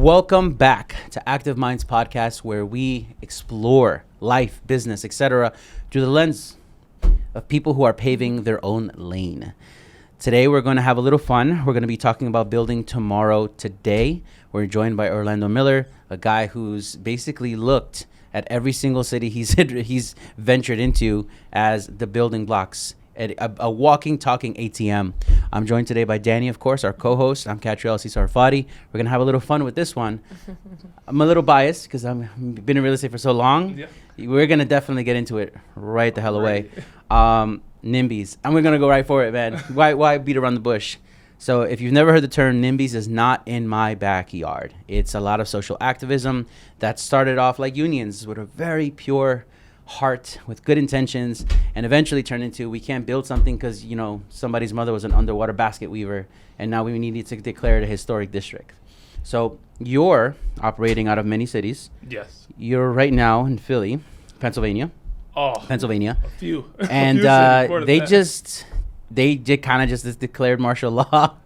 Welcome back to Active Minds Podcast, where we explore life, business, etc. through the lens of people who are paving their own lane. Today, we're going to have a little fun. We're going to be talking about building tomorrow today. We're joined by Orlando Miller, a guy who's basically looked at every single city he's ventured into as the building blocks, a walking, talking ATM. I'm joined today by Danny, of course, our co-host. I'm Catriel C. Sarfati. We're going to have a little fun with this one. I'm a little biased because I've been in real estate for so long. Yeah. We're going to definitely get into it right the hell away. NIMBYs. And we're going to go right for it, man. Why beat around the bush? So if you've never heard the term, NIMBYs is not in my backyard. It's a lot of social activism that started off like unions with a very pure heart, with good intentions, and eventually turned into, we can't build something because, you know, somebody's mother was an underwater basket weaver, and now we need to declare it a historic district. So you're operating out of many cities. Yes. You're right now in Philly, Pennsylvania. Pennsylvania. A few. And they kind of just declared martial law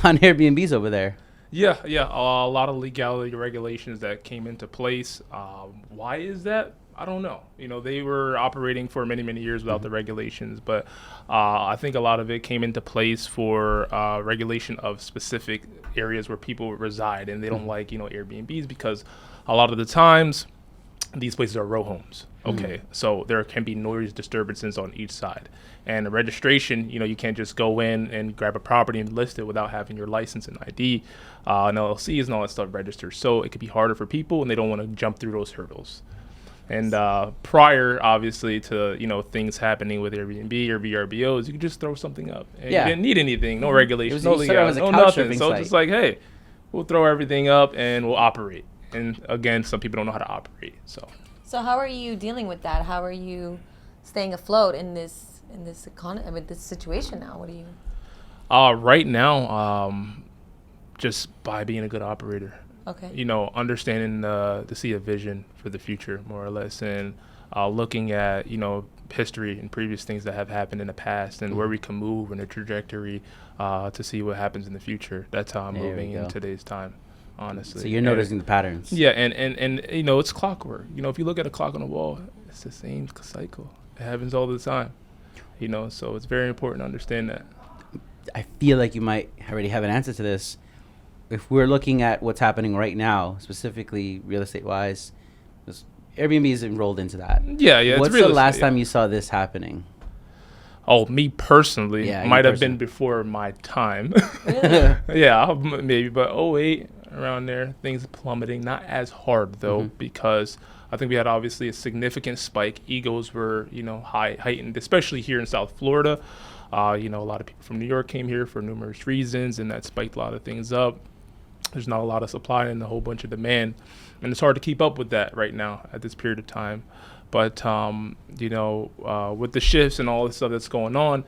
on Airbnbs over there. Yeah. A lot of legality regulations that came into place. Why is that? I don't know. You know, they were operating for many, many years without the regulations, but I think a lot of it came into place for regulation of specific areas where people reside, and they don't like, you know, Airbnbs because a lot of the times these places are row homes. Okay, so there can be noise disturbances on each side. And the registration, you know, you can't just go in and grab a property and list it without having your license and ID, and LLCs and all that stuff registered. So it could be harder for people, and they don't want to jump through those hurdles. And prior, obviously, to, you know, things happening with Airbnb or VRBOs, you could just throw something up. And you didn't need anything, no regulations, no legality, no nothing. So it's just like, hey, we'll throw everything up and we'll operate. And again, some people don't know how to operate. So how are you dealing with that? How are you staying afloat in this economy, with this situation now? What do you? Right now, just by being a good operator. Okay. You know, understanding to see a vision for the future, more or less, and looking at, you know, history and previous things that have happened in the past and where we can move in a trajectory to see what happens in the future. That's how I'm moving in today's time, honestly. So you're noticing the patterns. Yeah, and you know, it's clockwork. You know, if you look at a clock on the wall, it's the same cycle. It happens all the time. You know, so it's very important to understand that. I feel like you might already have an answer to this. If we're looking at what's happening right now, specifically real estate wise, Airbnb is enrolled into that. Yeah. What's the last time you saw this happening? Oh, me personally, might have been before my time. Really? Yeah, maybe, but 08, around there, things plummeting. Not as hard though, because I think we had obviously a significant spike. Egos were, you know, heightened, especially here in South Florida. You know, a lot of people from New York came here for numerous reasons, and that spiked a lot of things up. There's not a lot of supply and a whole bunch of demand, and it's hard to keep up with that right now at this period of time. But you know, with the shifts and all the stuff that's going on,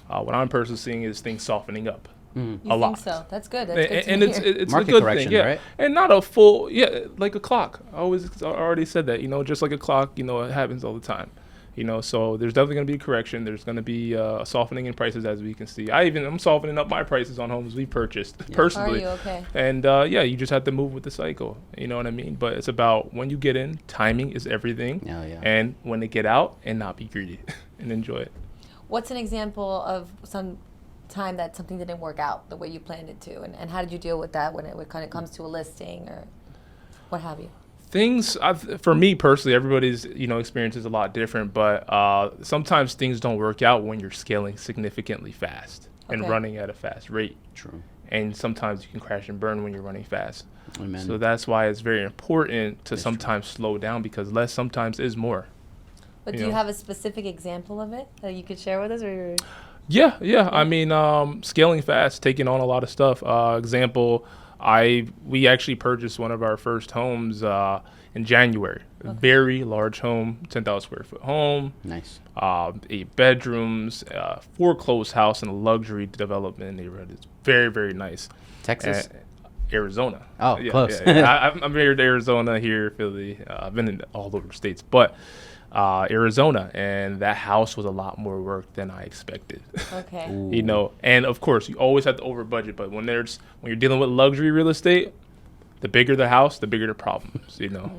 what I'm personally seeing is things softening up a lot. So that's good. That's good and it's market a good thing, right? And not a full, like a clock. I already said that, you know, just like a clock, you know, it happens all the time. You know, so there's definitely going to be a correction. There's going to be a softening in prices, as we can see. I'm softening up my prices on homes we purchased personally. Are you okay? And you just have to move with the cycle. You know what I mean? But it's about when you get in, timing is everything. And when to get out and not be greedy and enjoy it. What's an example of some time that something didn't work out the way you planned it to, and how did you deal with that when it kind of comes to a listing or what have you? Things, for me personally, everybody's, you know, experience is a lot different, but sometimes things don't work out when you're scaling significantly fast and running at a fast rate. True. And sometimes you can crash and burn when you're running fast. Amen. So that's why it's very important to sometimes slow down, because less sometimes is more. But do you have a specific example of it that you could share with us? Or Yeah. I mean, scaling fast, taking on a lot of stuff. Example, we actually purchased one of our first homes in January. A very large home, 10,000 square foot home. Nice. 8 bedrooms, foreclosed house in a luxury development neighborhood. It's very, very nice. Texas? Arizona. Oh, close. I'm married to Arizona here, Philly. I've been in all over the states, but Arizona, and that house was a lot more work than I expected. Okay. You know, and of course you always have to over budget, but when you're dealing with luxury real estate, The bigger the house, the bigger the problems, you know.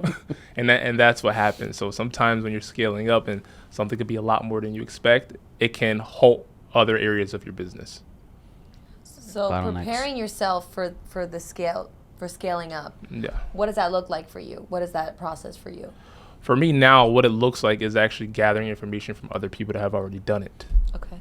and that's what happens. So sometimes when you're scaling up and something could be a lot more than you expect, it can halt other areas of your business. So preparing yourself for scaling up. Yeah. What does that look like for you? What is that process for you? For me now, what it looks like is actually gathering information from other people that have already done it. Okay.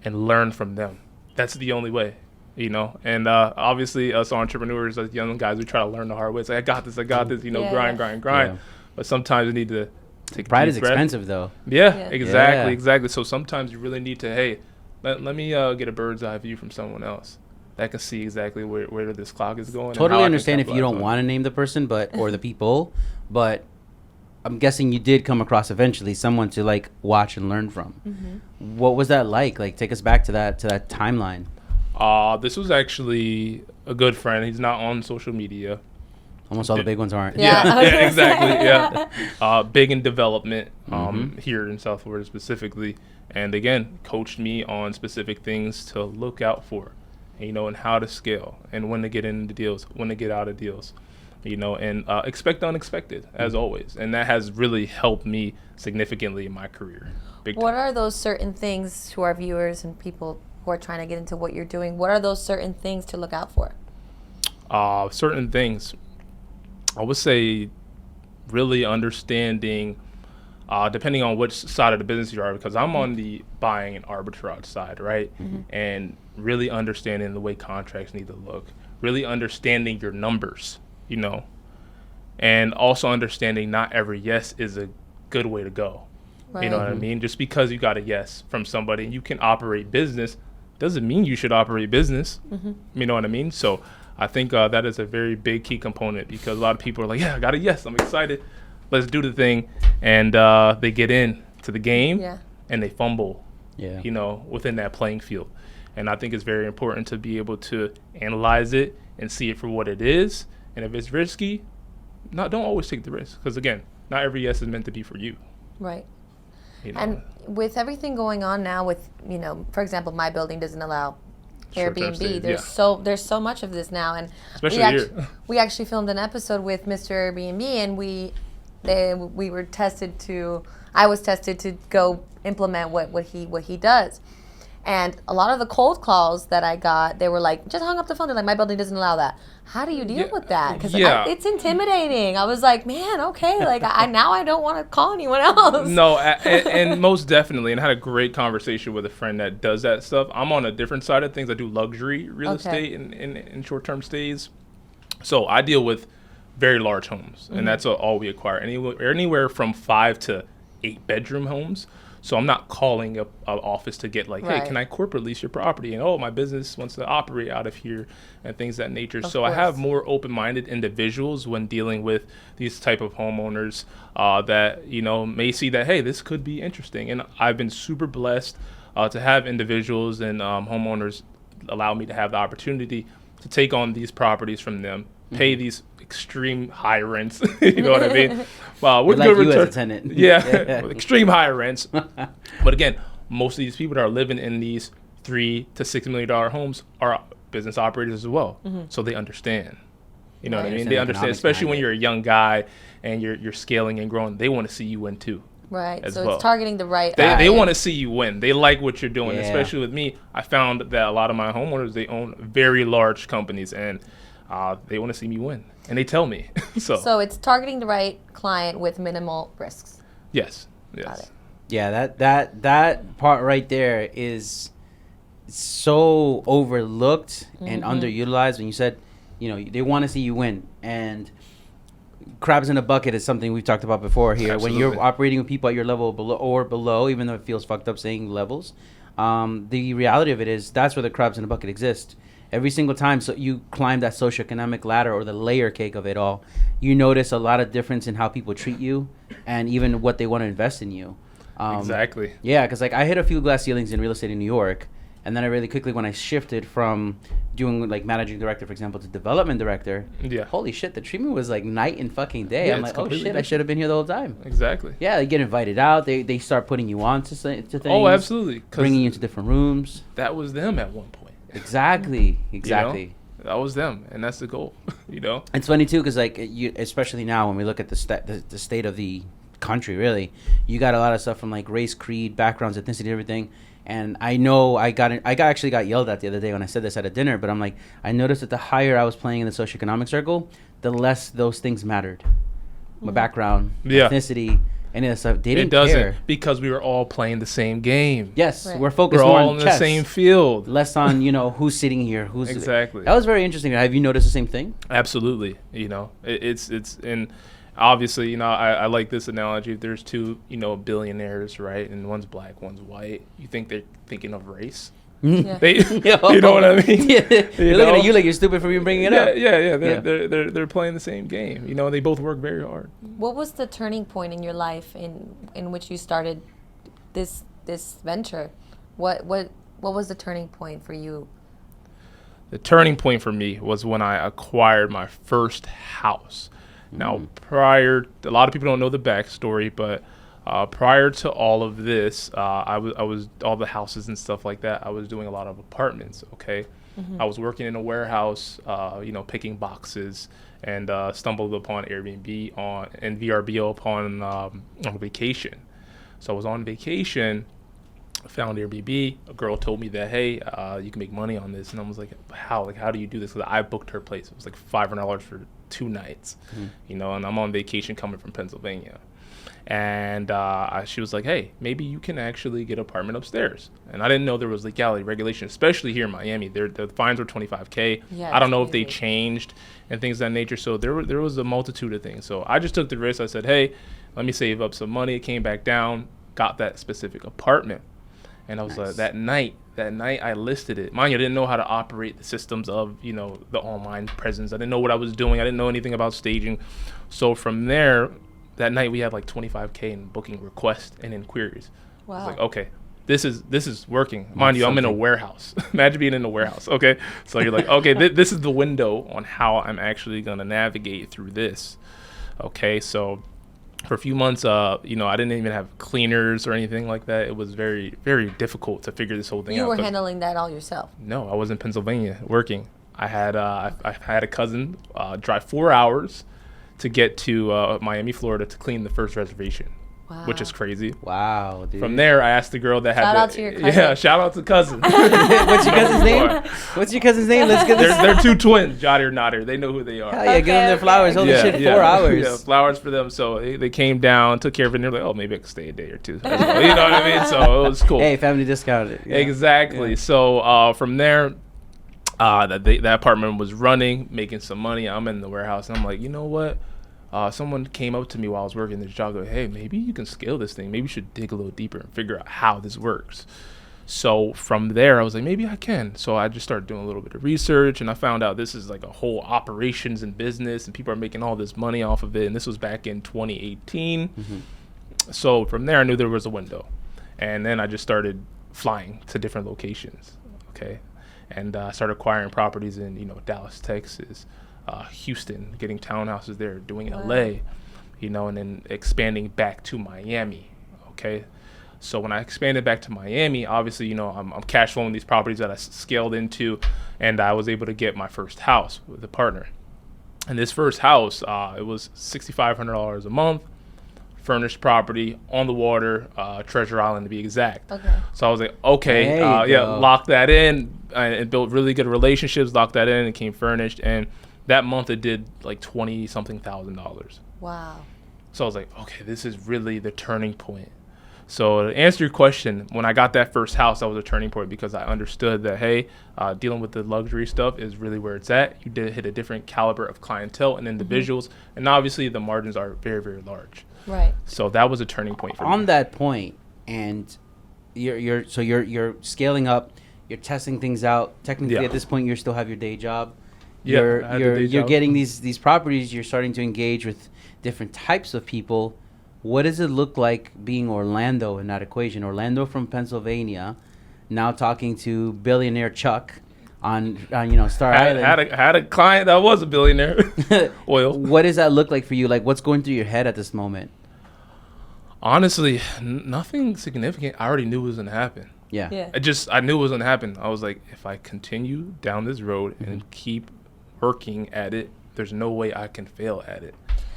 And learn from them. That's the only way, you know. And obviously, us entrepreneurs, as young guys, we try to learn the hard way. It's like, I got this, you know, grind. Yeah. But sometimes you need to take Pride a is deep breath. expensive, though. Yeah, Yeah. exactly. So sometimes you really need to, hey, let me get a bird's eye view from someone else that can see exactly where this clock is going. Totally understand if you don't want to name the person, or the people, but I'm guessing you did come across eventually someone to like watch and learn from. Mm-hmm. What was that like? Like, take us back to that timeline. This was actually a good friend. He's not on social media. Almost all the big ones aren't. Yeah, exactly. Yeah, big in development here in South Florida specifically, and again, coached me on specific things to look out for, you know, and how to scale, and when to get into deals, when to get out of deals, you know, and expect the unexpected as always, and that has really helped me significantly in my career. What are those certain things to our viewers and people who are trying to get into what you're doing? What are those certain things to look out for? Certain things. I would say really understanding, depending on which side of the business you are, because I'm on the buying and arbitrage side, right? Mm-hmm. And really understanding the way contracts need to look, really understanding your numbers, you know, and also understanding not every yes is a good way to go. Right. You know what I mean? Just because you got a yes from somebody and you can operate business doesn't mean you should operate business. Mm-hmm. You know what I mean? So I think that is a very big key component, because a lot of people are like, yeah, I got a yes, I'm excited, let's do the thing. And they get in to the game and they fumble, you know, within that playing field. And I think it's very important to be able to analyze it and see it for what it is. And if it's risky, don't always take the risk, because again, not every yes is meant to be for you. Right. You know? And with everything going on now with, you know, for example, my building doesn't allow Airbnb. There's so much of this now, and especially here. We actually filmed an episode with Mr. Airbnb, and I was tested to go implement what he does. And a lot of the cold calls that I got, they were like, just hung up the phone. They're like, my building doesn't allow that. How do you deal with that? Because it's intimidating. I was like, man, okay, like now I don't want to call anyone else. No, and most definitely. And I had a great conversation with a friend that does that stuff. I'm on a different side of things. I do luxury real estate in short-term stays. So I deal with very large homes, and that's all we acquire. Anywhere from 5 to 8 bedroom homes. So I'm not calling up an office to get like, hey, can I corporate lease your property? And my business wants to operate out of here and things of that nature. So I have more open-minded individuals when dealing with these type of homeowners that, you know, may see that, hey, this could be interesting. And I've been super blessed to have individuals and homeowners allow me to have the opportunity to take on these properties from them, pay these extreme high rents. You know what I mean? Well, with like good you return. as a tenant. Yeah, with extreme high rents. But again, most of these people that are living in these $3 to $6 million homes are business operators as well. So they understand. You know what I mean? They understand, especially when you're a young guy and you're scaling and growing. They want to see you win too. Right. So it's targeting the right. They want to see you win. They like what you're doing. Especially with me, I found that a lot of my homeowners, they own very large companies, and they want to see me win, and they tell me. So it's targeting the right client with minimal risks. Yes. Got it. Yeah, that part right there is so overlooked and underutilized. When you said, you know, they want to see you win, and crabs in a bucket is something we've talked about before here. Absolutely. When you're operating with people at your level below, even though it feels fucked up saying levels, the reality of it is that's where the crabs in a bucket exist. Every single time you climb that socioeconomic ladder or the layer cake of it all, you notice a lot of difference in how people treat you and even what they want to invest in you. Exactly. Yeah, because like I hit a few glass ceilings in real estate in New York, and then I really quickly, when I shifted from doing like managing director, for example, to development director, holy shit, the treatment was like night and fucking day. I'm like, oh shit, I should have been here the whole time. Exactly. Yeah, they get invited out. They start putting you on to things. Oh, absolutely. Bringing you into different rooms. That was them at one point. Exactly. You know? that was them, and that's the goal. You know, It's funny too, because like you, especially now when we look at the state of the country, really, you got a lot of stuff from like race, creed, backgrounds, ethnicity, everything. And I know actually got yelled at the other day when I said this at a dinner, but I'm like, I noticed that the higher I was playing in the socioeconomic circle, the less those things mattered. My background, ethnicity, any of that stuff. They didn't it doesn't care. because we were all playing the same game. Yes, Right. we're focused We're more all on in the chess, same field. less on who's sitting here, who's Exactly. That was very interesting. Have you noticed the same thing? Absolutely. You know, it's and obviously, you know, I like this analogy. If there's two, you know, billionaires, right, and one's black, one's white, you think they're thinking of race? Yeah. They, you know what I mean? Yeah. They're looking know? at you like you're stupid for even bringing it up. Yeah. Yeah. They're playing the same game. You know, they both work very hard. What was the turning point in your life in which you started this venture? What was the turning point for you? The turning point for me was when I acquired my first house. Now, a lot of people don't know the backstory, but prior to all of this, I was all the houses and stuff like that. I was doing a lot of apartments. Okay, I was working in a warehouse, you know, picking boxes, and stumbled upon Airbnb and VRBO upon on vacation. So I was on vacation, found Airbnb. A girl told me that, hey, you can make money on this, and I was like, how? Like, how do you do this? Because I booked her place. It was like $500 for 2 nights, you know, and I'm on vacation coming from Pennsylvania. And she was like, hey, maybe you can actually get an apartment upstairs. And I didn't know there was legality regulation, especially here in Miami. The fines were $25K. Yeah, I don't know if crazy. they changed and things of that nature. So there was a multitude of things. So I just took the risk. I said, hey, let me save up some money. Came back down, got that specific apartment. And I was Nice. that night I listed it. Mind you, I didn't know how to operate the systems of, you know, the online presence. I didn't know what I was doing. I didn't know anything about staging. So from there, that night we had like 25K in booking requests and inquiries. I was Wow. like, okay, this is working. Mind you, I'm in a something. warehouse. Imagine being in a warehouse. Okay, so you're like, okay, this is the window on how I'm actually gonna navigate through this. Okay, so for a few months, you know, I didn't even have cleaners or anything like that. It was very, very difficult to figure this whole thing out. You were 'cause- handling that all yourself. No, I was in Pennsylvania working. I had a cousin drive 4 hours to get to Miami, Florida, to clean the first reservation, which is Wow. crazy. Wow, dude. From there, I asked the girl that had Shout the, out to your cousin. Yeah, shout out to cousin. What's your cousin's name? What's your cousin's name? Let's get this. They're two twins, Jotty or Notter. They know who they are. Hell yeah, give them their Okay, flowers. okay. Holy shit, 4 hours. Yeah, flowers for them. So they came down, took care of it, and they're like, oh, maybe I could stay a day or two. As well. You know what I mean? So it was cool. Hey, family discounted. Yeah. Exactly. Yeah. So from there, that apartment was running, making some money. I'm in the warehouse, and I'm like, you know what? Someone came up to me while I was working this job. Like, hey, maybe you can scale this thing. Maybe you should dig a little deeper and figure out how this works. So from there, I was like, maybe I can. So I just started doing a little bit of research, and I found out this is like a whole operations and business, and people are making all this money off of it. And this was back in 2018. So from there, I knew there was a window, and then I just started flying to different locations. Okay, and I started acquiring properties in Dallas, Texas, Houston, getting townhouses there, doing Wow. LA, and then expanding back to Miami. Okay. So when I expanded back to Miami, obviously, I'm cash flowing these properties that I scaled into, and I was able to get my first house with a partner. And this first house, it was $6,500 a month, furnished property on the water, Treasure Island to be exact. Okay. So I was like, okay, There you go. lock that in, and built really good relationships, locked that in, and came furnished. And that month it did like $20-something thousand. Wow. So I was like, okay, this is really the turning point. So to answer your question, when I got that first house, that was a turning point because I understood that, hey, dealing with the luxury stuff is really where it's at. You did hit a different caliber of clientele and individuals, and obviously the margins are very, very large. Right. So that was a turning point for me. On that point, and you're scaling up, you're testing things out. Technically, Yeah. at this point, you still have your day job. Yeah, you're I had the you're day you're job. getting these properties. You're starting to engage with different types of people. What does it look like being Orlando in that equation? Orlando from Pennsylvania, now talking to billionaire Chuck on Star Island. Had a client that was a billionaire. Oil. What does that look like for you? Like, what's going through your head at this moment? Honestly, nothing significant. I already knew it was gonna happen. Yeah. Yeah. I knew it was gonna happen. I was like, if I continue down this road and keep working at it, there's no way I can fail at it.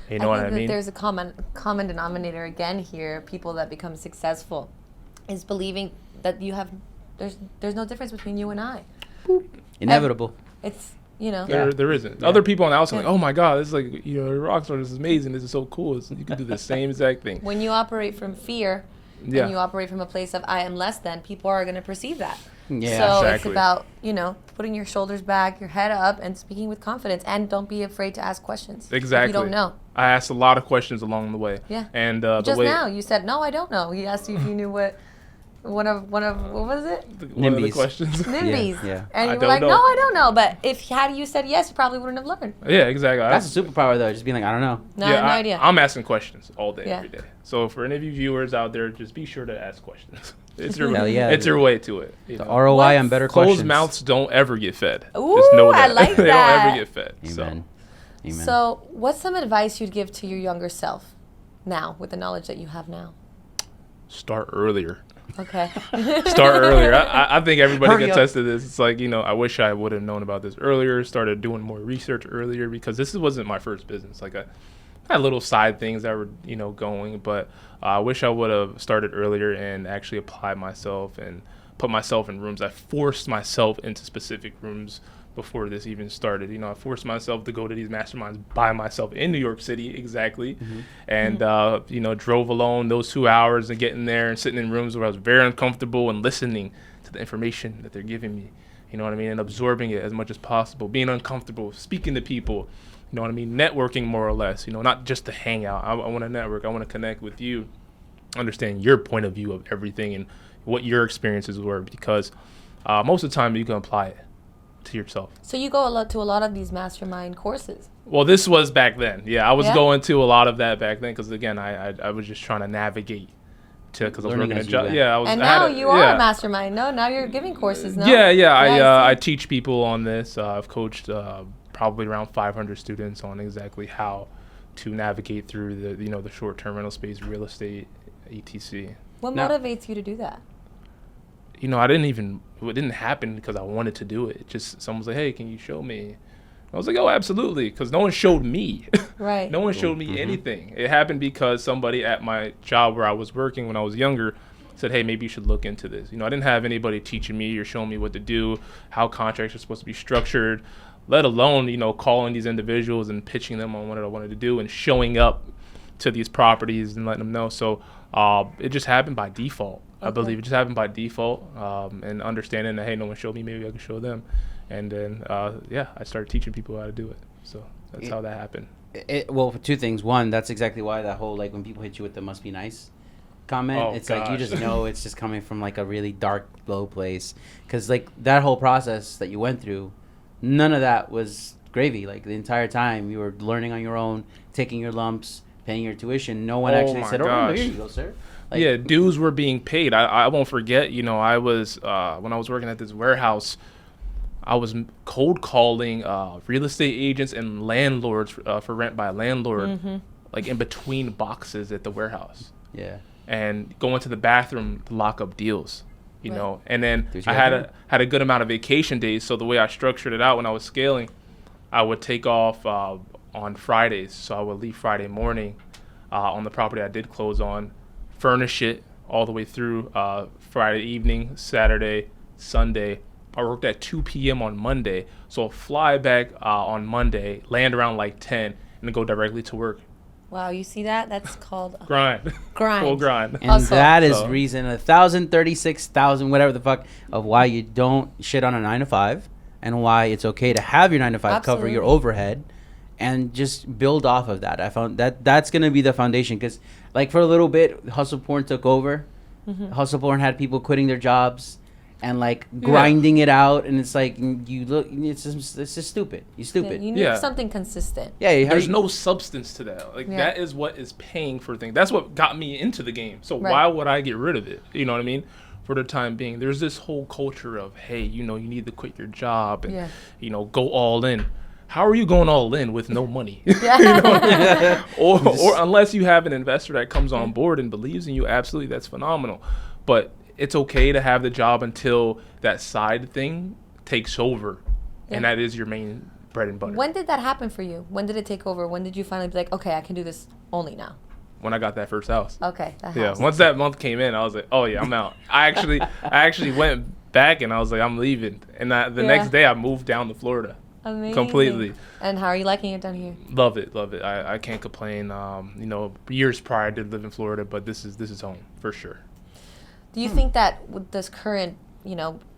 You know what I think that mean? there's a common denominator again here. People that become successful is believing that there's no difference between you and I. Inevitable. It's, you know. There isn't. Other people on the outside are like, oh my God, this is like, you know, rock star, this is amazing, this is so cool. You can do the same exact thing. When you operate from fear and you operate from a place of I am less than, people are going to perceive that. Yeah, so exactly. it's about, you know, putting your shoulders back, your head up, and speaking with confidence. And don't be afraid to ask questions. Exactly. If you don't know. I asked a lot of questions along the way. Yeah. And Just now, you said, no, I don't know. He asked you if you knew what what was it? One of the NIMBYs. questions. NIMBYs. Yeah. And I you were don't like, know. no, I don't know. But if had you said yes, you probably wouldn't have learned. Yeah, exactly. That's a superpower, though. Just being like, I don't know. No, I have no idea. I'm asking questions all day, Yeah. every day. So for any of you viewers out there, just be sure to ask questions. It's your, Hell yeah. it's your way to it. You The know? ROI on better Closed questions. mouths don't ever get fed. Ooh, Just know that. I like They that. don't ever get fed. Amen. Amen. So, what's some advice you'd give to your younger self now, with the knowledge that you have now? Start earlier. Okay. Start earlier. I think everybody Hurry can up. attest to this. It's like, you know, I wish I would have known about this earlier, started doing more research earlier, because this wasn't my first business. Like, I had little side things that were, you know, going, but I wish I would have started earlier and actually applied myself and put myself in rooms. I forced myself into specific rooms before this even started. You know, I forced myself to go to these masterminds by myself in New York City, exactly. And, you know, drove alone those 2 hours and getting there and sitting in rooms where I was very uncomfortable and listening to the information that they're giving me, you know what I mean, and absorbing it as much as possible, being uncomfortable, speaking to people, you know what I mean, networking more or less, you know, not just to hang out. I want to network. I want to connect with you, understand your point of view of everything and what your experiences were, because most of the time you can apply it to yourself. So you go to a lot of these mastermind courses. Well, this was back then. Yeah, I was Yeah? going to a lot of that back then because, again, I was just trying to navigate to, because I was Learning working a as you job. went. Yeah, I was. And I had now a- you are yeah. a mastermind. No, now you're giving courses. No. Yeah. I I see. teach people on this. I've coached probably around 500 students on exactly how to navigate through the, you know, the short-term rental space, real estate, etc. What Now- motivates you to do that? You know, it didn't happen because I wanted to do it. It just, someone was like, hey, can you show me? I was like, oh, absolutely, because no one showed me. Right. No one showed me anything. It happened because somebody at my job where I was working when I was younger said, hey, maybe you should look into this. You know, I didn't have anybody teaching me or showing me what to do, how contracts are supposed to be structured, let alone, you know, calling these individuals and pitching them on what I wanted to do and showing up to these properties and letting them know. So it just happened by default. I believe it just happened by default, and understanding that, hey, no one showed me, maybe I can show them. And then, I started teaching people how to do it. So that's how that happened. Well, for two things. One, that's exactly why that whole, like, when people hit you with the must be nice comment, Oh, it's like you gosh. just know it's just coming from, like, a really dark, low place. Because, like, that whole process that you went through, none of that was gravy. Like, the entire time you were learning on your own, taking your lumps, paying your tuition. No one Oh actually my said, oh, gosh. here you go, sir. Like, Yeah, dues were being paid. I won't forget, you know, I was, when I was working at this warehouse, I was cold calling real estate agents and landlords for rent by landlord, like in between boxes at the warehouse, yeah. and going to the bathroom to lock up deals, you Right. know. And then Did you I have had a good amount of vacation days, so the way I structured it out when I was scaling, I would take off on Fridays, so I would leave Friday morning on the property I did close on, furnish it all the way through Friday evening, Saturday, Sunday. I worked at 2 p.m. on Monday, so I'll fly back on Monday, land around like 10, and then go directly to work. Wow, you see that? That's called Grind. grind. Full grind. And Hustle. that is So- reason 1,036,000, whatever the fuck, of why you don't shit on a 9 to 5, and why it's okay to have your 9 to 5 cover your Absolutely. overhead, and just build off of that. I found that's gonna be the foundation, because like for a little bit, hustle porn took over. Hustle porn had people quitting their jobs and like grinding it out, and it's like you look, it's just stupid. You're Yeah, stupid. you need Yeah. something consistent. Yeah, There's no substance to that. Like, Yeah. that is what is paying for things. That's what got me into the game. So Right. why would I get rid of it? You know what I mean? For the time being, there's this whole culture of, hey, you know, you need to quit your job and, Yeah. you know, go all in. How are you going all in with no money? Yeah. or unless you have an investor that comes on board and believes in you, absolutely, that's phenomenal. But it's okay to have the job until that side thing takes over, and Yeah. that is your main bread and butter. When did that happen for you? When did it take over? When did you finally be like, okay, I can do this only now? When I got that first house. Okay, that Yeah, helps. once that month came in, I was like, oh yeah, I'm out. I actually went back and I was like, I'm leaving. And the next day I moved down to Florida. Amazing. Completely. And how are you liking it down here? Love it. I can't complain. You know, years prior I did live in Florida, but this is home for sure. Do you think that with this current,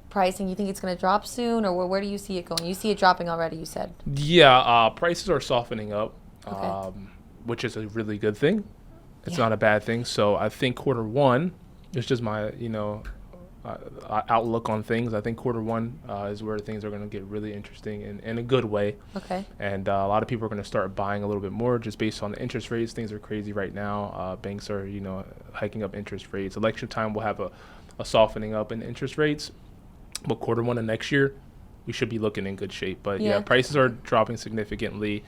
pricing, you think it's going to drop soon, or where do you see it going? You see it dropping already, you said. Yeah, prices are softening up, Okay. which is a really good thing. It's Yeah. not a bad thing. So I think quarter one, it's just my, outlook on things. I think quarter one is where things are going to get really interesting in a good way. Okay. And a lot of people are going to start buying a little bit more just based on the interest rates. Things are crazy right now. Banks are, hiking up interest rates. Election time will have a softening up in interest rates. But quarter one of next year, we should be looking in good shape. But yeah, prices are dropping significantly.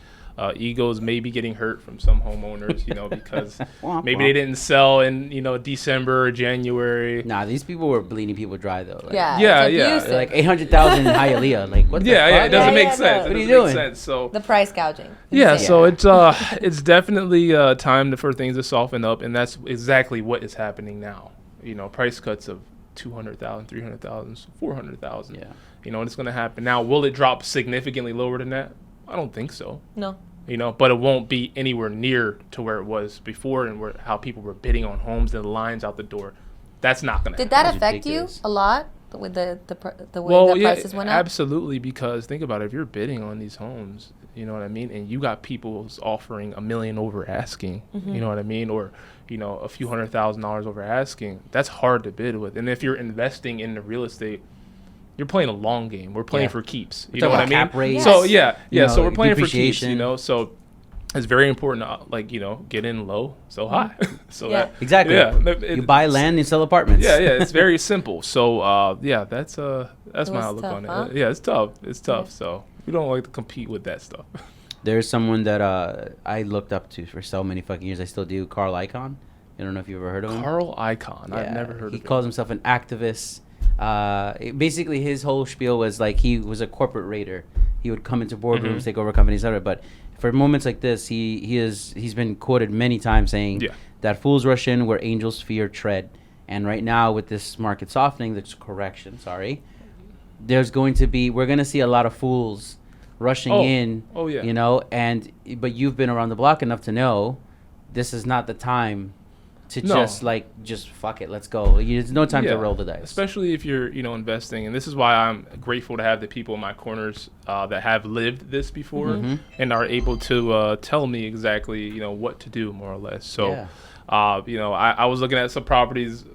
Egos may be getting hurt from some homeowners, because maybe they didn't sell in, December or January. Nah, these people were bleeding people dry though. Like, Yeah. abusive. Like 800,000 in Hialeah. Like what? Yeah, the it fuck? doesn't make no. sense. What It are you doesn't make doing? sense. So The price gouging. yeah, Insane. so it's definitely time for things to soften up, and that's exactly what is happening now. Price cuts of 200,000, 300,000, 400,000. Yeah. It's going to happen. Now, will it drop significantly lower than that? I don't think so. No. But it won't be anywhere near to where it was before and how people were bidding on homes and the lines out the door. That's not going to happen. Did that That's affect ridiculous. you a lot with the way Well, the yeah, prices went up? absolutely, because think about it. If you're bidding on these homes, you know what I mean, and you got people offering $1 million over asking, you know what I mean, or a few $100,000 over asking, that's hard to bid with. And if you're investing in the real estate, you're playing a long game. We're playing Yeah. for keeps. You We're know what I talking mean? about cap rates. So yeah. You So know, we're playing for keeps. depreciation. So it's very important to get in low, so high. So Yeah. that Exactly. Yeah. You buy land and sell apartments. Yeah, it's very simple. So that's my was outlook tough, on it. huh? Yeah, it's tough. It's tough. Yeah. So we don't like to compete with that stuff. There's someone that I looked up to for so many fucking years. I still do. Carl Icahn. I don't know if you've ever heard of him. Carl Icahn. I've Yeah, never heard of He him. calls himself an activist. Basically, his whole spiel was like he was a corporate raider. He would come into boardrooms, Mhm. take over companies, etc. But for moments like this, he's been quoted many times saying Yeah. that fools rush in where angels fear tread. And right now, with this market softening, there's we're going to see a lot of fools rushing in. Oh, yeah. But you've been around the block enough to know this is not the time to No. just fuck it, let's go. There's no time to Yeah. roll the dice. Especially if you're, investing. And this is why I'm grateful to have the people in my corners that have lived this before Mhm. and are able to tell me exactly, what to do more or less. So, Yeah. I was looking at some properties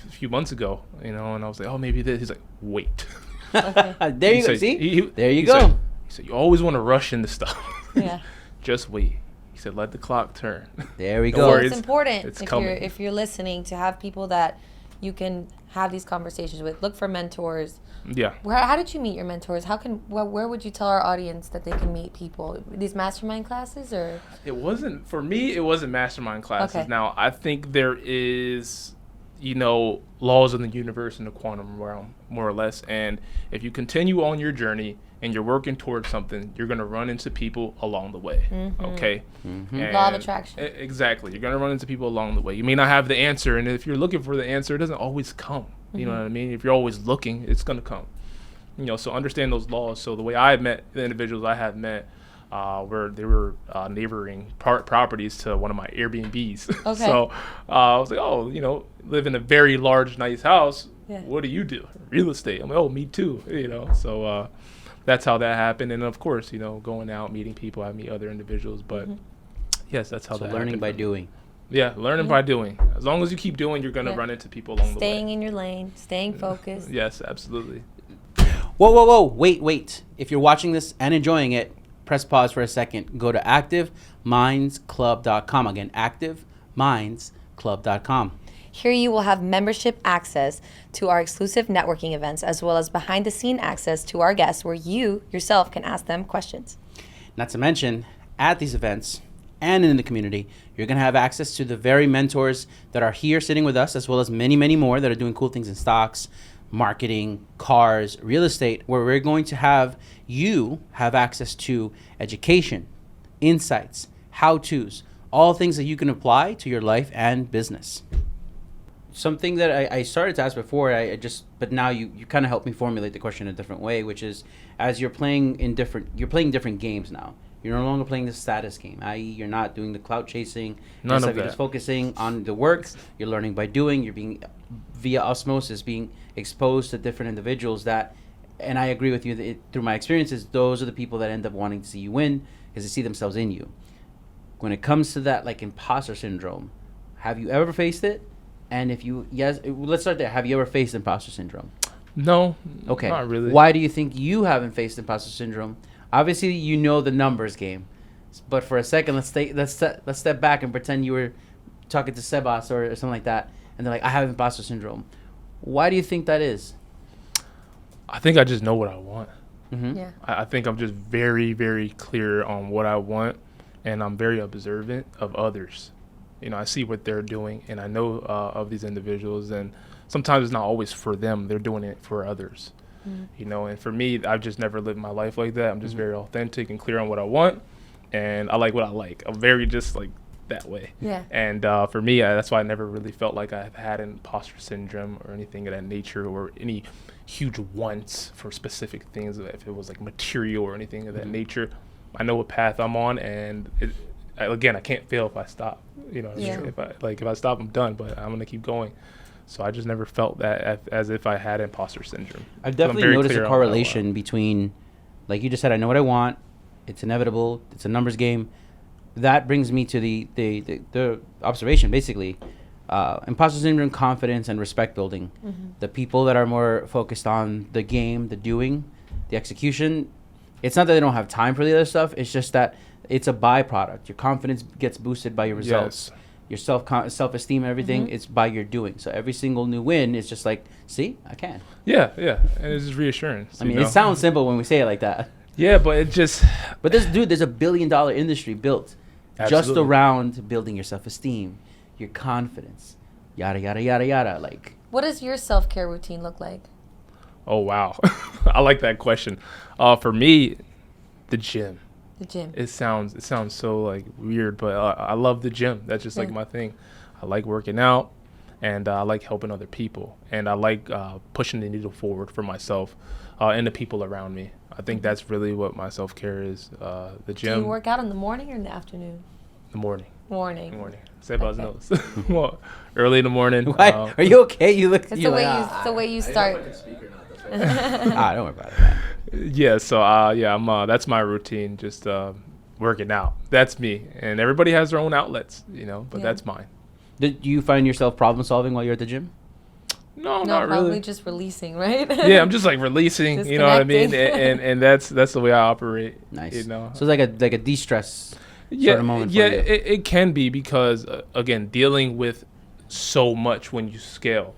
a few months ago, and I was like, oh, maybe this. He's like, wait. There you go. said- See? There you he go. Said, he said, you always want to rush into stuff. Yeah. Just wait. He said, let the clock turn. There we Don't go. So worry, it's important it's if coming. if you're listening to have people that you can have these conversations with. Look for mentors. Yeah. How did you meet your mentors? Where would you tell our audience that they can meet people? These mastermind classes or? It wasn't, for me, it wasn't mastermind classes. Okay. Now, I think there is, laws in the universe in the quantum realm, more or less. And if you continue on your journey and you're working towards something, you're going to run into people along the way. Okay? Mhm. Law of And- attraction. Exactly. You're going to run into people along the way. You may not have the answer. And if you're looking for the answer, it doesn't always come. You know what I mean? If you're always looking, it's going to come. So understand those laws. So the way I met the individuals I have met, where they were neighboring properties to one of my Airbnbs. Okay. So I was like, oh, live in a very large, nice house. Yeah. What do you do? Real estate. I'm like, oh, me too. So that's how that happened. And of course, going out, meeting people, I meet other individuals. But yes, that's how So that learning happened by for me. doing. Yeah, learning by doing. As long as you keep doing, you're going to Yeah. run into people along Staying the way. in your lane, staying focused. Yes, absolutely. Whoa. Wait. If you're watching this and enjoying it, press pause for a second. Go to activemindsclub.com. Again, activemindsclub.com. Here you will have membership access to our exclusive networking events as well as behind the scene access to our guests where you yourself can ask them questions. Not to mention, at these events and in the community, you're going to have access to the very mentors that are here sitting with us, as well as many, many more that are doing cool things in stocks, marketing, cars, real estate, where we're going to have you have access to education, insights, how-tos, all things that you can apply to your life and business. Something that I started to ask before, but now you kind of helped me formulate the question in a different way, which is, as you're playing different games now. You're no longer playing the status game, i.e. you're not doing the clout chasing. None of You're that. just focusing on the work. You're learning by doing. You're being, via osmosis, being exposed to different individuals that, and I agree with you, that through my experiences, those are the people that end up wanting to see you win because they see themselves in you. When it comes to that, like, imposter syndrome, have you ever faced it? And if you, yes, let's start there. Have you ever faced imposter syndrome? No. Okay. Not really. Why do you think you haven't faced imposter syndrome? Obviously, you know the numbers game, but for a second, let's step back and pretend you were talking to Sebas or something like that, and they're like, "I have imposter syndrome." Why do you think that is? I think I just know what I want. Mm-hmm. Yeah. I think I'm just very, very clear on what I want, and I'm very observant of others. You know, I see what they're doing, and I know of these individuals, and sometimes it's not always for them. They're doing it for others. You know, and for me, I've just never lived my life like that. I'm just very authentic and clear on what I want, and I like what I like. I'm very just like that way. Yeah. And for me, that's why I never really felt like I've had imposter syndrome or anything of that nature, or any huge wants for specific things. If it was like material or anything of that nature, I know what path I'm on, and again, I can't fail if I stop. You know, Yeah. if I stop, I'm done. But I'm gonna keep going. So I just never felt that as if I had imposter syndrome. I've 'Cause I'm definitely very noticed clear a on what I want. correlation between, like you just said, I know what I want. It's inevitable. It's a numbers game. That brings me to the observation, basically. Imposter syndrome, confidence, and respect building. The people that are more focused on the game, the doing, the execution, it's not that they don't have time for the other stuff. It's just that it's a byproduct. Your confidence gets boosted by your results. Yes. Your self-esteem and everything, it's by your doing. So every single new win is just like, see, I can. Yeah, and it's just reassurance. I mean, you know? it sounds simple when we say it like that. Yeah, but it just. But there's $1 billion industry built just Absolutely. around building your self-esteem, your confidence, yada, yada, yada, yada. Like, What does your self-care routine look like? Oh wow, I like that question. For me, the gym. The gym. It sounds so like weird, but I love the gym. That's just like Yeah. my thing. I like working out, and I like helping other people, and I like pushing the needle forward for myself and the people around me. I think that's really what my self-care is. The gym. Do you work out in the morning or in the afternoon? The morning. Morning. Morning. Sebas Okay. knows. Well, early in the morning. why? Are you okay? You look. It's you the way like, you. It's the way you start. don't worry about it, man. Yeah, so I'm that's my routine, just working out. That's me, and everybody has their own outlets, you know, but Yeah. that's mine. Did you find yourself problem solving while you're at the gym? No, No, not probably really. just releasing, right? Yeah, I'm just like releasing, you know what I mean, and that's the way I operate. Nice. You know. So it's like a de-stress Yeah, sort of moment for yeah, you. it can be because again, dealing with so much when you scale.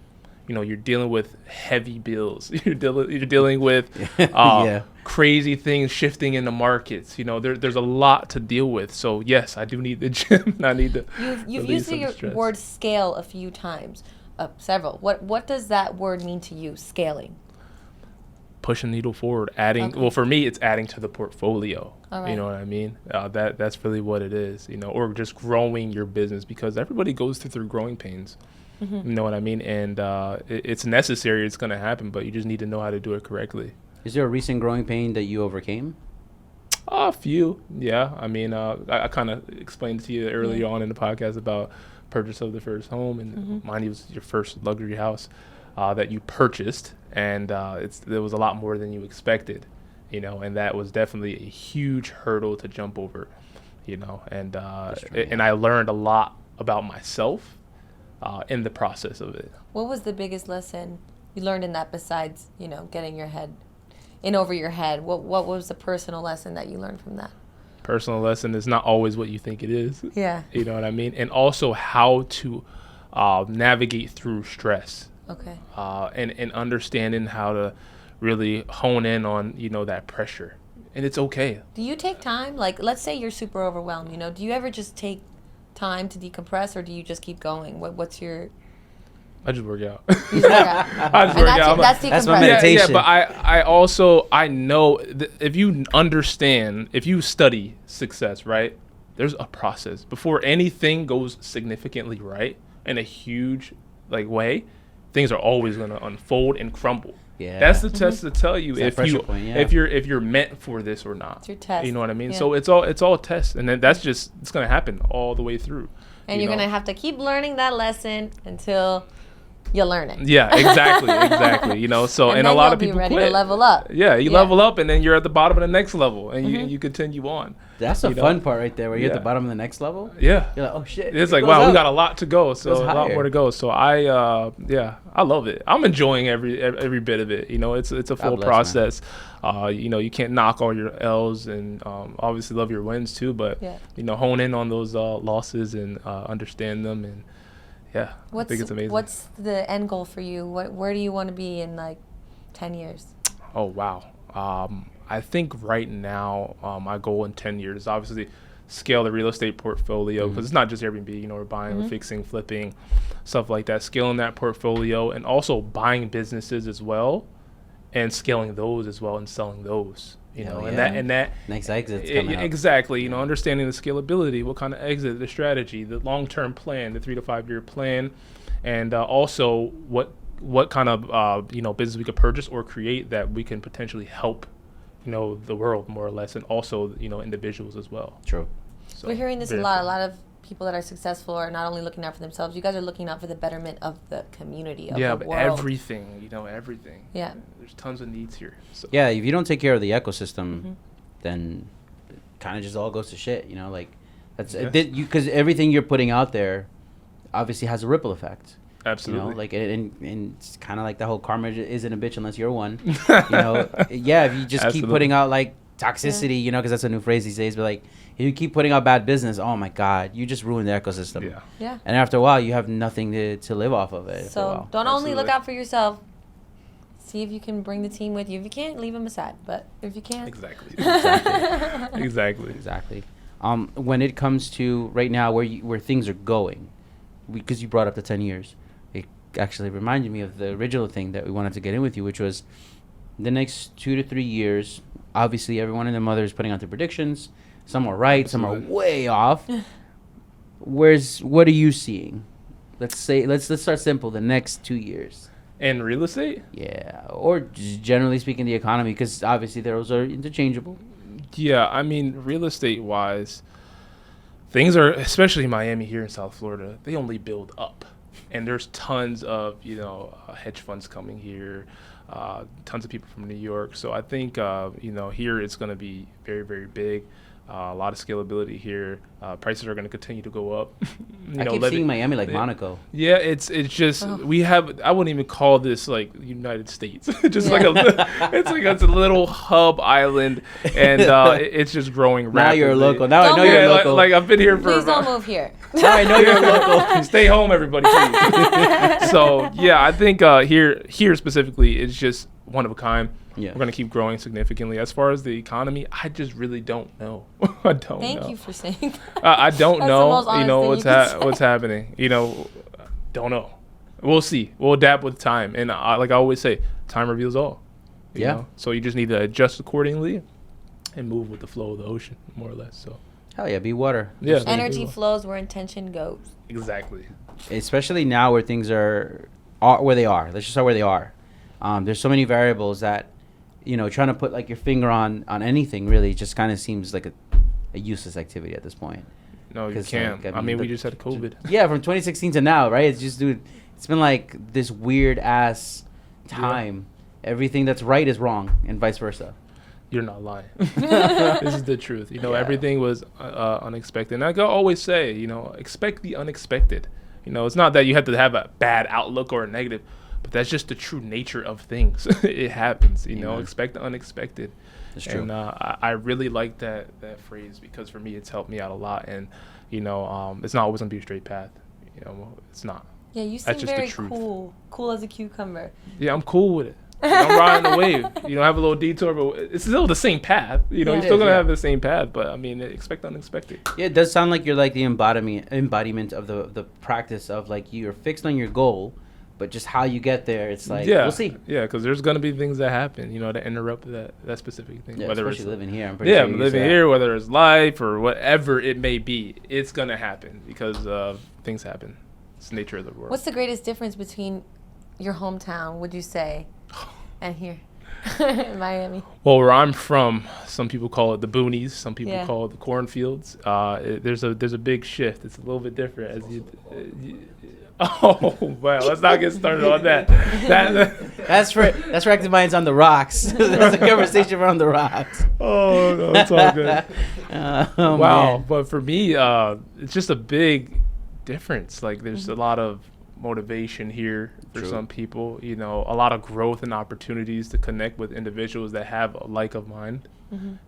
You know, you're dealing with heavy bills. You're dealing with Yeah. crazy things shifting in the markets. You know, there's a lot to deal with. So yes, I do need the gym. I need to. You've release used some the stress. word scale a few times, several. What does that word mean to you? Scaling. Push a needle forward, adding. Okay. Well, for me, it's adding to the portfolio. All right. You know what I mean? That's really what it is. You know, or just growing your business, because everybody goes through growing pains. You know what I mean? And it's necessary. It's going to happen, but you just need to know how to do it correctly. Is there a recent growing pain that you overcame? A few, yeah. I mean, I kind of explained to you earlier on in the podcast about purchase of the first home, and mine was your first luxury house that you purchased, and there was a lot more than you expected, you know, and that was definitely a huge hurdle to jump over, you know, and and I learned a lot about myself in the process of it. What was the biggest lesson you learned in that besides, getting your head in over your head? What was the personal lesson that you learned from that? Personal lesson is not always what you think it is. Yeah. You know what I mean? And also how to navigate through stress. Okay. And understanding how to really hone in on, that pressure. And it's okay. Do you take time? Like, let's say you're super overwhelmed, do you ever just take time to decompress, or do you just keep going? What's your... I just work out. You just work out. I just work out. That's That's my decompressing. meditation. Yeah, but I also I know if you understand, if you study success, right? There's a process before anything goes significantly right in a huge like way. Things are always going to unfold and crumble. Yeah. That's the test to tell you It's that if pressure you point, yeah. if you're meant for this or not. It's your test. You know what I mean? Yeah. So it's all a test, and then that's just it's going to happen all the way through. And you you're know? gonna have to keep learning that lesson until you learn it. Yeah, exactly. You know, so and a then lot you'll of be people ready quit. to level up. Yeah, you Yeah. level up, and then you're at the bottom of the next level, and you continue on. That's the you know? fun part right there, where you're at Yeah. the bottom of the next level. Yeah. You're like, oh shit. It's it like, goes wow, we up. got a lot to go, so Goes a lot higher. more to go. So I love it. I'm enjoying every bit of it. You know, it's a full bless, man. process. You know, you can't knock all your L's, and obviously love your wins too. But Yeah. you know, hone in on those losses and understand them, and yeah, I think it's amazing. What's the end goal for you? Where do you want to be in like 10 years? Oh wow. I think right now my goal in 10 years is obviously scale the real estate portfolio, because it's not just Airbnb. You know, we're buying, we're fixing, flipping, stuff like that. Scaling that portfolio, and also buying businesses as well, and scaling those as well, and selling those. You Hell know, yeah. and that Next exit's coming up. exactly. You know, understanding the scalability, what kind of exit, the strategy, the long-term plan, the 3 to 5 year plan, and also what kind of business we could purchase or create that we can potentially help, you know, the world more or less, and also, you know, individuals as well. True. So, We're hearing this a very lot. A important. lot of people that are successful are not only looking out for themselves. You guys are looking out for the betterment of the community, of Yeah, the but world. everything, you know, everything. Yeah. There's tons of needs here. So. Yeah, if you don't take care of the ecosystem, then it kind of just all goes to shit. You know, like that's Yeah. because everything you're putting out there obviously has a ripple effect. Absolutely. You know, like and it's kind of like the whole karma isn't a bitch unless you're one. You know, yeah. If you just keep Absolutely. putting out like toxicity, you know, because that's a new phrase these days. But like, if you keep putting out bad business, oh my god, you just ruin the ecosystem. Yeah. Yeah. And after a while, you have nothing to live off of it. after a So while. don't only look Absolutely. out for yourself. See if you can bring the team with you. If you can't, leave them aside. But if you can, Exactly. Exactly. Exactly. When it comes to right now where things are going, because you brought up the 10 years, it actually reminded me of the original thing that we wanted to get in with you, which was the next 2 to 3 years. Obviously, everyone and their mother is putting out their predictions. Some are right, some are Absolutely. way off. What are you seeing? Let's start simple. The next 2 years. And real estate? Yeah, or just generally speaking, the economy, because obviously those are interchangeable. Yeah, I mean, real estate wise, things are, especially Miami here in South Florida, they only build up. And there's tons of, you know, hedge funds coming here, tons of people from New York. So I think, you know, here it's going to be very, very big. A lot of scalability here. Prices are going to continue to go up. I keep seeing Miami like yeah. Monaco. Yeah, it's just we have. I wouldn't even call this like United States. Just Yeah. it's a little hub island, and it's just growing rapidly. Now you're a local. Now I Don't know move. you're Yeah, a local. like I've been here for. please don't move here. Now I know you're a local. Stay home, everybody, please. So yeah, I think here specifically, it's just one of a kind. Yeah. We're gonna keep growing significantly. As far as the economy, I just really don't know. I don't know. Thank you for saying that. I don't That's the most know. You know honest thing you can say. what's happening. You know, don't know. We'll see. We'll adapt with time, and like I always say, time reveals all. You Yeah. know? So you just need to adjust accordingly, and move with the flow of the ocean, more or less. So Hell yeah, be water. yeah, Energy flows where intention goes. exactly. Especially now where things are where they are. Let's just start where they are. There's so many variables that, you know, trying to put like your finger on anything really just kind of seems like a useless activity at this point. No, you 'Cause, can't. like, I mean, we the- just had COVID. Yeah, from 2016 to now, right? It's just, dude, it's been like this weird ass time. Everything that's right is wrong, and vice versa. You're not lying. This is the truth. You know, Yeah. everything was unexpected. And I can always say, you know, expect the unexpected. You know, it's not that you have to have a bad outlook or a negative, but that's just the true nature of things. It happens. You know, Yeah. expect the unexpected. That's true. And I really like that phrase, because for me, it's helped me out a lot. And you know, it's not always gonna be a straight path. You know, it's not. Yeah, you seem That's just the very truth. cool as a cucumber. Yeah, I'm cool with it. You know, I'm riding the wave. You know, have a little detour, but it's still the same path. You know, Yeah. you're It still is, gonna yeah. have the same path, but I mean, expect the unexpected. Yeah, it does sound like you're like the embodiment of the practice of like you're fixed on your goal, but just how you get there, it's like Yeah, we'll see. Yeah, because there's gonna be things that happen, that interrupt that specific thing. Yeah, whether especially it's living here. I'm pretty sure I'm you're living used to here, whether it's life or whatever it may be, it's gonna happen because things happen. It's the nature of the world. What's the greatest difference between your hometown, would you say, and here in Miami? Well, where I'm from, some people call it the boonies, some people Yeah. call it the cornfields. There's a big shift. It's a little bit different as oh wow, let's not get started on that. That's for Active Minds on the rocks. That's a conversation around the rocks. Oh no, it's all good. Oh, Wow, man. but for me, it's just a big difference. Like there's a lot of motivation here for True. some people. A lot of growth and opportunities to connect with individuals that have a like of mind.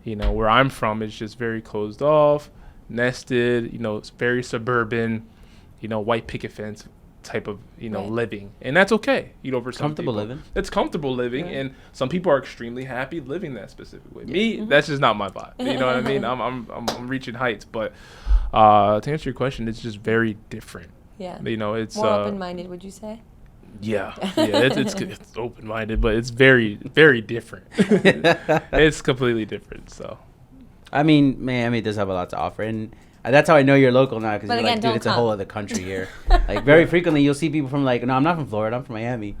Where I'm from, it's just very closed off, nested. It's very suburban. White picket fence type of Right. living, and that's okay. For some Comfortable people. living. It's comfortable living, Right. and some people are extremely happy living that specific way. Me, that's just not my vibe. You know what I mean? I'm reaching heights, but to answer your question, it's just very different. Yeah. It's More open-minded, would you say? yeah, it's open-minded, but it's very, very different. It's completely different. So I mean, Miami does have a lot to offer, and that's how I know you're local now, because But you're again, like, dude, don't it's a come. whole other country here. Like very frequently, you'll see people from like, no, I'm not from Florida, I'm from Miami.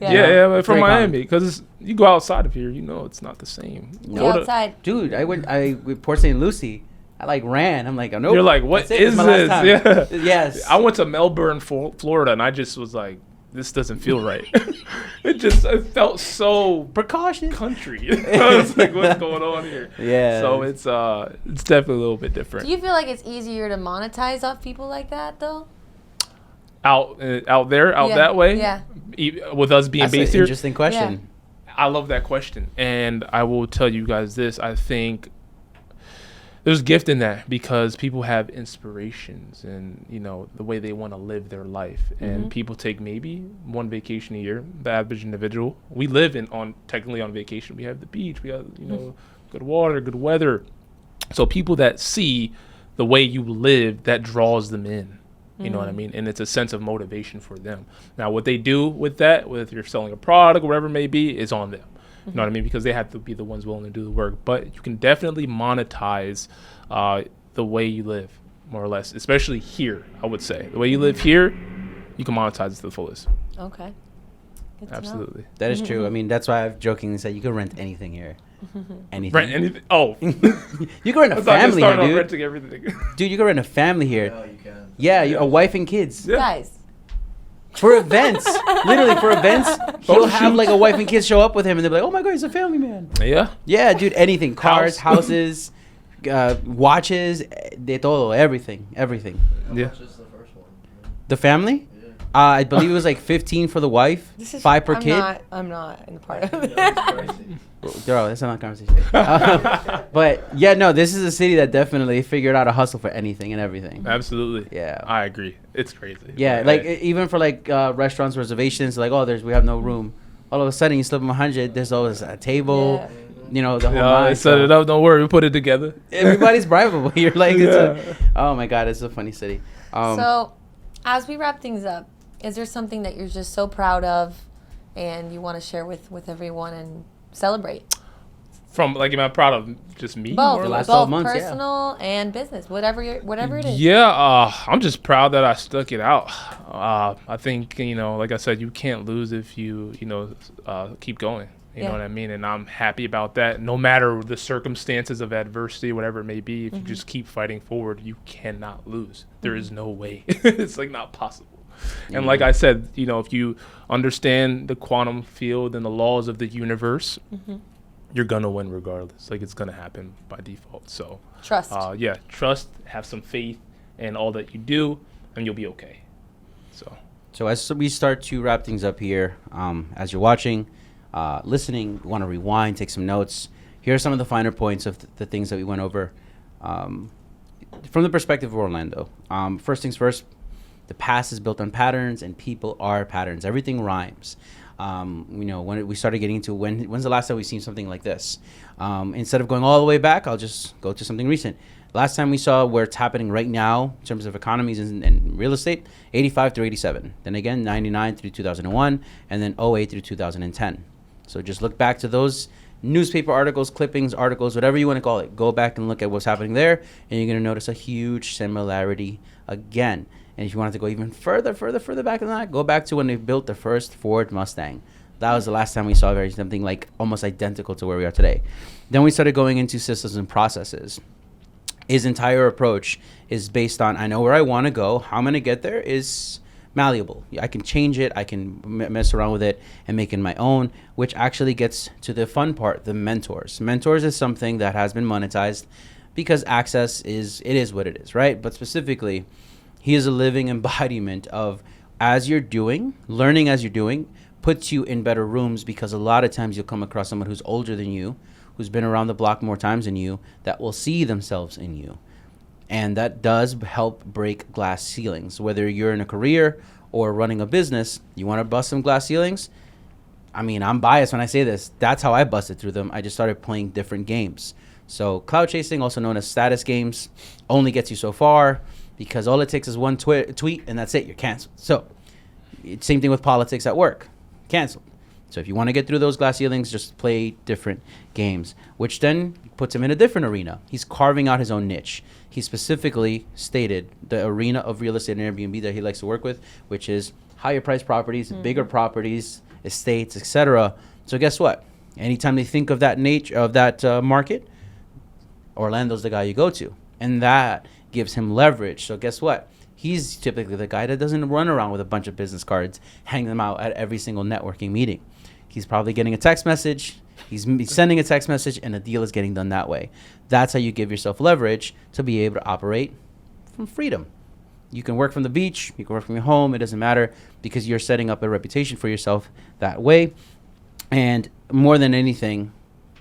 yeah, but It's from very common. Miami, because you go outside of here, it's not the same. Go outside. Dude, I with Port St. Lucie. I like ran. I'm like, oh no. You're like, what is this? Yeah. Yes. I went to Melbourne, Florida, and I just was like, this doesn't feel right. it felt so Precaution. country. I was like, what's going on here? Yeah. So it's definitely a little bit Do different. you feel like it's easier to monetize off people like that, though? Out there, Yeah, that way. yeah. With us being That's an based here, interesting question. I love that question, and I will tell you guys this. I think there's gift in that because people have inspirations and the way they want to live their life, and people take maybe one vacation a year. The average individual, we live technically on vacation. We have the beach, we have good water, good weather. So people that see the way you live, that draws them in. You know what I mean? And it's a sense of motivation for them. Now, what they do with that, whether you're selling a product or whatever it may be, is on them. You know what I mean? Because they have to be the ones willing to do the work. But you can definitely monetize the way you live, more or less, especially here, I would say. The way you live here, you can monetize it to the fullest. Okay. Good to know. Absolutely. That is true. I mean, that's why I've jokingly said you can rent anything here. Anything. Rent anything? Oh. You can rent I a thought you family here, started off dude. renting everything. Dude, you can rent a family here. Yeah, you can. Yeah, a wife and kids. Yeah. Guys. For events. Literally, for events, he'll have shoots. like a wife and kids show up with him, and they'll be like, oh my God, he's a family man. Yeah. Yeah, dude, anything. Cars, House. houses, watches, de todo, everything. How Yeah. much is the first one? The family? Yeah. I believe it was like 15 for the wife, This is 5 per I'm kid. I'm not in the part of it. That's crazy. Bro, that's not a conversation. But yeah, no, this is a city that definitely figured out a hustle for anything and everything. Absolutely. Yeah. I agree. It's crazy. Yeah, But, like hey. even for like restaurants reservations, like we have no room. All of a sudden, you slip them 100. There's always a table. Yeah. You know the whole. Yeah, nine, they set so it up. Don't worry, we put it together. Everybody's bribable. You're like, Yeah. oh my God, it's a funny city. So, as we wrap things up, is there something that you're just so proud of and you want to share with everyone and celebrate? From like, am I proud of just me? Both, more or the last less? 12 months, yeah. personal and business, whatever it is. Yeah, I'm just proud that I stuck it out. I think like I said, you can't lose if you keep going. You know Yeah. what I mean? And I'm happy about that. No matter the circumstances of adversity, whatever it may be, if you just keep fighting forward, you cannot lose. There is no way. It's like not possible. And like I said, if you understand the quantum field and the laws of the universe, you're gonna win regardless. Like it's gonna happen by default. So Trust. trust, have some faith in all that you do, and you'll be okay. So as we start to wrap things up here, as you're watching, listening, want to rewind, take some notes. Here are some of the finer points of the things that we went over from the perspective of Orlando. First things first, the past is built on patterns, and people are patterns. Everything rhymes. When we started getting into when's the last time we've seen something like this? Instead of going all the way back, I'll just go to something recent. Last time we saw where it's happening right now in terms of economies and real estate, 85 through 87. Then again, 99 through 2001, and then '08 through 2010. So just look back to those newspaper articles, clippings, articles, whatever you want to call it. Go back and look at what's happening there, and you're going to notice a huge similarity again. And if you wanted to go even further back than that, go back to when they built the first Ford Mustang. That was the last time we saw something like almost identical to where we are today. Then we started going into systems and processes. His entire approach is based on, I know where I want to go. How I'm going to get there is malleable. I can change it. I can mess around with it and make it my own, which actually gets to the fun part, the mentors. Mentors is something that has been monetized because access is what it is, right? But specifically, he is a living embodiment of learning as you're doing, puts you in better rooms, because a lot of times you'll come across someone who's older than you, who's been around the block more times than you, that will see themselves in you. And that does help break glass ceilings. Whether you're in a career or running a business, you want to bust some glass ceilings? I mean, I'm biased when I say this. That's how I busted through them. I just started playing different games. So cloud chasing, also known as status games, only gets you so far, because all it takes is one tweet and that's it. You're canceled. So same thing with politics at work. Canceled. So if you want to get through those glass ceilings, just play different games, which then puts him in a different arena. He's carving out his own niche. He specifically stated the arena of real estate and Airbnb that he likes to work with, which is higher priced properties, bigger properties, estates, etc. So guess what? Anytime they think of that market, Orlando's the guy you go to, and that gives him leverage. So guess what? He's typically the guy that doesn't run around with a bunch of business cards, hang them out at every single networking meeting. He's probably getting a text message. He's sending a text message, and a deal is getting done that way. That's how you give yourself leverage to be able to operate from freedom. You can work from the beach. You can work from your home. It doesn't matter, because you're setting up a reputation for yourself that way. And more than anything,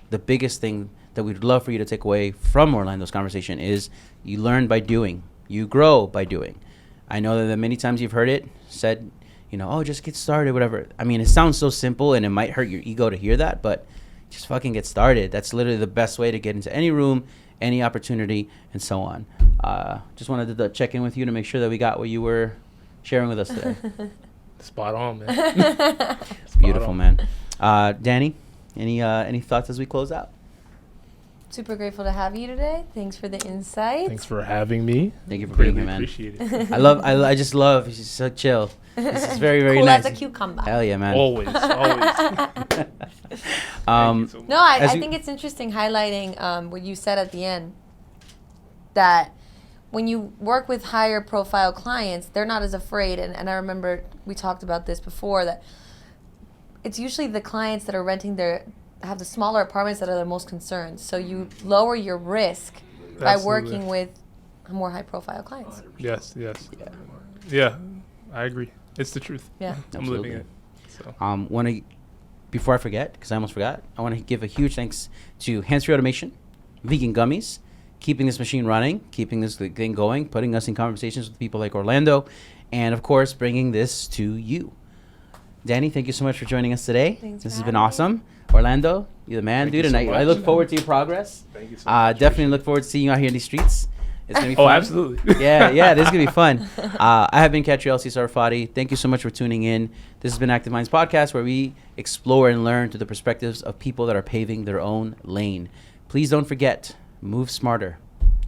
the biggest thing that we'd love for you to take away from Orlando's conversation is you learn by doing. You grow by doing. I know that many times you've heard it said, oh, just get started, whatever. I mean, it sounds so simple, and it might hurt your ego to hear that, but just fucking get started. That's literally the best way to get into any room, any opportunity, and so on. Just wanted to check in with you to make sure that we got what you were sharing with us today. Spot on, man. It's beautiful, man. Danny, any thoughts as we close out? Super grateful to have you today. Thanks for the insights. Thanks for having me. Thank you for being here, man. Appreciate it. I just love. He's just so chill. This is very, very cool nice. as a cucumber. Hell yeah, man. Always. Thank you so much. No, I think it's interesting highlighting what you said at the end, that when you work with higher profile clients, they're not as afraid. And I remember we talked about this before, that it's usually the clients that are renting have the smaller apartments that are the most concerned. So you lower your risk by working with more high profile clients. Yes. Yeah, I agree. It's the truth. Yeah. I'm living it. So. Before I forget, because I almost forgot, I want to give a huge thanks to Hands Free Automation, Vegan Gummies, keeping this machine running, keeping this thing going, putting us in conversations with people like Orlando, and of course, bringing this to you. Danny, thank you so much for joining us today. Thanks. This has been awesome. Orlando, you're the man, dude, and I look forward to your progress. Thank you so much. Definitely look forward to seeing you out here in these streets. It's gonna be fun. Oh, absolutely. Yeah, this is gonna be fun. I have been Catriel C. Sarfati. Thank you so much for tuning in. This has been Active Minds Podcast, where we explore and learn through the perspectives of people that are paving their own lane. Please don't forget, move smarter.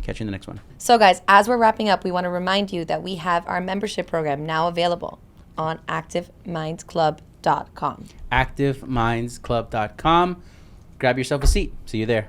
Catch you in the next one. So guys, as we're wrapping up, we want to remind you that we have our membership program now available on ActiveMindsClub.com. ActiveMindsClub.com. Grab yourself a seat. See you there.